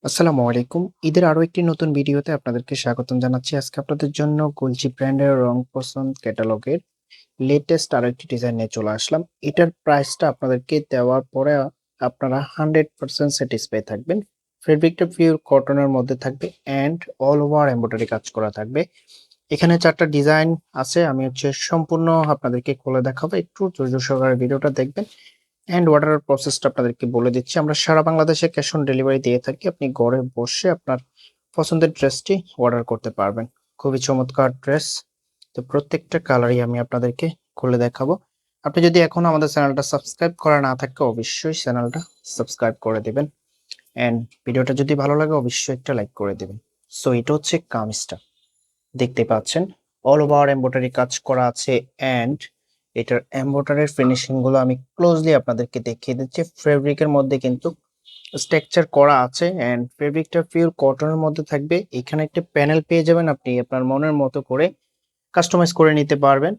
আসসালামু আলাইকুম। ঈদের আরো একটি নতুন ভিডিওতে আপনাদেরকে স্বাগতম জানাচ্ছি। আজকে আপনাদের জন্য গুলচি ব্র্যান্ডের রং পছন্দ ক্যাটালগের লেটেস্ট আরো একটি ডিজাইন নিয়ে চলে আসলাম। এটার প্রাইসটা আপনাদেরকে দেওয়ার পরে আপনারা 100% স্যাটিসফাই থাকবেন। ফেব্রিকটা পিওর কটনের মধ্যে থাকবে অ্যান্ড অল ওভার এমব্রয়ডারি কাজ করা থাকবে। এখানে ৪ টা ডিজাইন আছে। আমি সম্পূর্ণ আপনাদেরকে খুলে দেখাবো। একটু ধৈর্য সহকারে ভিডিওটা দেখবেন। অর্ডারের প্রসেসটা আপনাদেরকে বলে দিচ্ছি। আমরা সারা বাংলাদেশে ক্যাশ অন ডেলিভারি দিয়ে থাকি। আপনি ঘরে বসে আপনার পছন্দের ড্রেসটি অর্ডার করতে পারবেন। খুবই চমৎকার ড্রেস। তো প্রত্যেকটা কালারই আমি আপনাদেরকে খুলে দেখাবো। আপনি যদি এখনো আমাদের চ্যানেলটা সাবস্ক্রাইব করা না থাকে অবশ্যই চ্যানেলটা সাবস্ক্রাইব করে দিবেন। অ্যান্ড ভিডিওটা যদি ভালো লাগে অবশ্যই একটা লাইক করে দিবেন। সো এটা হচ্ছে কামিজটা। দেখতে পাচ্ছেন অল ওভার এমব্রয়ডারি কাজ করা আছে অ্যান্ড এটার এমব্রয়ডারির ফিনিশিং গুলো আমি ক্লোজলি আপনাদেরকে দেখিয়ে দিচ্ছি। ফেব্রিকের মধ্যে কিন্তু স্ট্রাকচার করা আছে অ্যান্ড ফেব্রিকটা পিওর কটনের মধ্যে থাকবে। এখানে একটা প্যানেল পেয়ে যাবেন, আপনি আপনার মনের মতো করে কাস্টমাইজ করে নিতে পারবেন।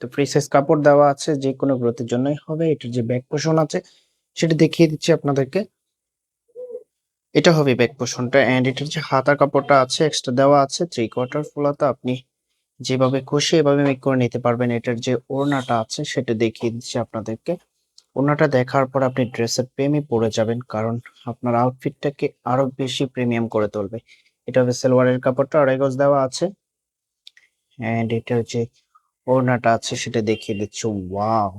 তো ফ্রি সাইজ কাপড় দেওয়া আছে, যে কোনো গ্রোথের জন্যই হবে। এটার যে ব্যাক পোর্শন আছে সেটা দেখিয়ে দিচ্ছি আপনাদেরকে। এটা হবে ব্যাক পোর্শনটা অ্যান্ড এটার যে হাতার কাপড়টা আছে এক্সট্রা দেওয়া আছে 3/4 ফুলাতা। আপনি যেভাবে খুশি এভাবে মেক করে নিতে পারবেন। এটার যে ওড়নাটা আছে সেটা দেখিয়ে দিচ্ছি আপনাদেরকে। ওড়নাটা দেখার পর আপনি ড্রেসের প্রেমে পড়ে যাবেন, কারণ আপনার আউটফিটটাকে আরো বেশি প্রিমিয়াম করে তুলবে। এটা হবে সালোয়ারের কাপড়টা, আড়াই গজ দেওয়া আছে এন্ড এটার যে ওড়নাটা আছে সেটা দেখিয়ে দিচ্ছি। ওয়াও,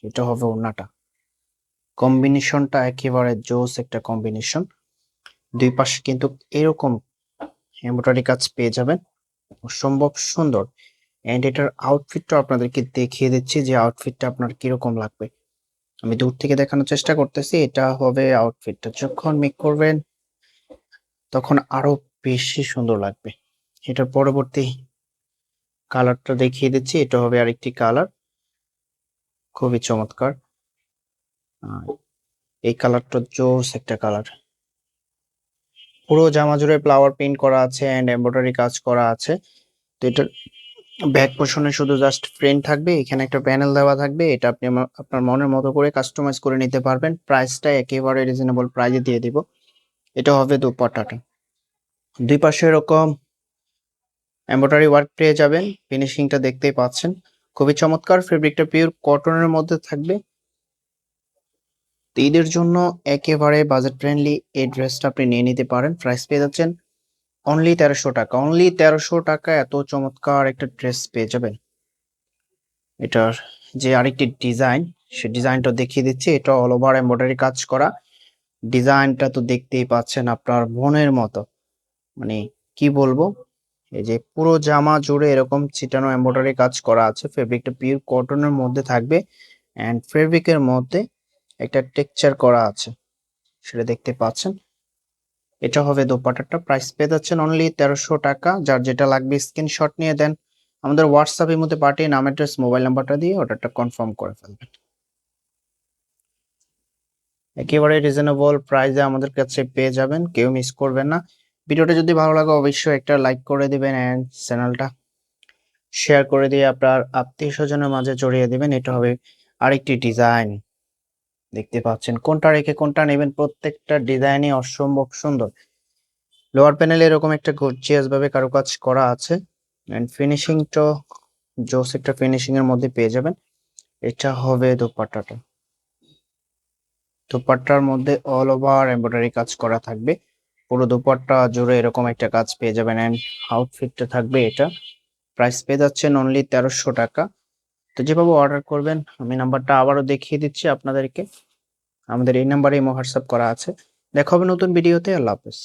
এটা হবে ওড়নাটা। কম্বিনেশনটা একেবারে জোস একটা কম্বিনেশন। দুই পাশে কিন্তু এরকম এমব্রয়ডারি কাজ পেয়ে যাবেন, অসম্ভব সুন্দর। এন্ড এটার আউটফিটটা আপনাদেরকে দেখিয়ে দিচ্ছি যে আউটফিটটা আপনার কিরকম লাগবে। আমি দূর থেকে দেখানোর চেষ্টা করতেছি। এটা হবে আউটফিটটা, যখন মেক করবেন তখন আরো বেশি সুন্দর লাগবে। এটার পরবর্তী কালারটা দেখিয়ে দিচ্ছি। এটা হবে আরেকটি কালার, খুবই চমৎকার। আহ, এই কালারটা জোস একটা কালার। পুরো জামা জুড়ে ফ্লাওয়ার প্রিন্ট করা আছে এন্ড এমব্রয়ডারি কাজ করা আছে। তো এটার ব্যাক পোর্শনে শুধু জাস্ট প্রিন্ট থাকবে, এখানে একটা প্যানেল দেওয়া থাকবে। এটা আপনি আপনার মনের মতো করে কাস্টমাইজ করে নিতে পারবেন। প্রাইসটা একেবারে রিজনেবল প্রাইসে দিয়ে দিব। এটা হবে দুপাট্টাটা, দুই পাশে এরকম এমব্রয়ডারি ওয়ার্ক পেয়ে যাবেন। ফিনিশিংটা দেখতেই পাচ্ছেন, খুবই চমৎকার। ফেব্রিকটা পিওর কটনের মধ্যে থাকবে। তো ঈদের জন্য একেবারে বাজেট ফ্রেন্ডলি এই ড্রেসটা আপনি নিয়ে নিতে পারেন। প্রাইস পেয়ে যাচ্ছেন অনলি 1300 টাকা। অনলি 1300 টাকা এত চমৎকার একটা ড্রেস পেয়ে যাবেন। এটার যে আরেকটি ডিজাইন, সে ডিজাইনটা দেখিয়ে দিচ্ছি। এটা অল ওভার এমব্রয়ডারি কাজ করা। ডিজাইনটা তো দেখতেই পাচ্ছেন আপনার মনের মতো, মানে কি বলবো। এই যে পুরো জামা জুড়ে এরকম ছিটানো এমব্রয়ডারি কাজ করা আছে। ফেব্রিকটা পিওর কটনের মধ্যে থাকবে এন্ড ফেব্রিকের মধ্যে একটা টেক্সচার করা আছে, সেটা দেখতে পাচ্ছেন। এটা হবে দোপাট্টাটা। প্রাইস পেয়ে যাচ্ছেন অনলি 1300 টাকা। যার যেটা লাগবে স্ক্রিনশট নিয়ে দেন, আমাদের হোয়াটসঅ্যাপের মধ্যে পাঠিয়ে নাম, অ্যাড্রেস, মোবাইল নাম্বারটা দিয়ে অর্ডারটা কনফার্ম করে ফেলবেন। একেবারে রিজনেবল প্রাইসে আমাদের কাছে পেয়ে যাবেন, কেউ মিস করবেন না। ভিডিওটা যদি ভালো লাগে অবশ্যই একটা লাইক করে দিবেন এন্ড চ্যানেলটা শেয়ার করে দিয়ে আপনার আত্মীয় স্বজনের মাঝে ছড়িয়ে দিবেন। এটা হবে আরেকটি ডিজাইন, দেখতে পাচ্ছেন। কোনটা রেখে কোনটা নেবেন, প্রত্যেকটা ডিজাইনই অসম্ভব সুন্দর। লোয়ার প্যানেলে এরকম একটা গর্জিয়াস ভাবে কারুকাজ করা আছে এন্ড ফিনিশিংটা জোস একটা ফিনিশিং এর মধ্যে পেয়ে যাবেন। এটা হবে দোপাট্টাটা। দোপাট্টার মধ্যে অল ওভার এমব্রয়ডারি কাজ করা থাকবে। পুরো দোপাট্টা জুড়ে এরকম একটা কাজ পেয়ে যাবেন এন্ড আউটফিটটা থাকবে এটা। প্রাইস পেয়ে যাচ্ছেন অনলি 1300 টাকা। তো যেভাবে অর্ডার করবেন আমি নাম্বারটা আবারও দেখিয়ে দিচ্ছি আপনাদেরকে। আমাদের এই নাম্বারে হোয়াটসঅ্যাপ করা আছে। দেখা হবে নতুন ভিডিওতে। আল্লাহ হাফেজ।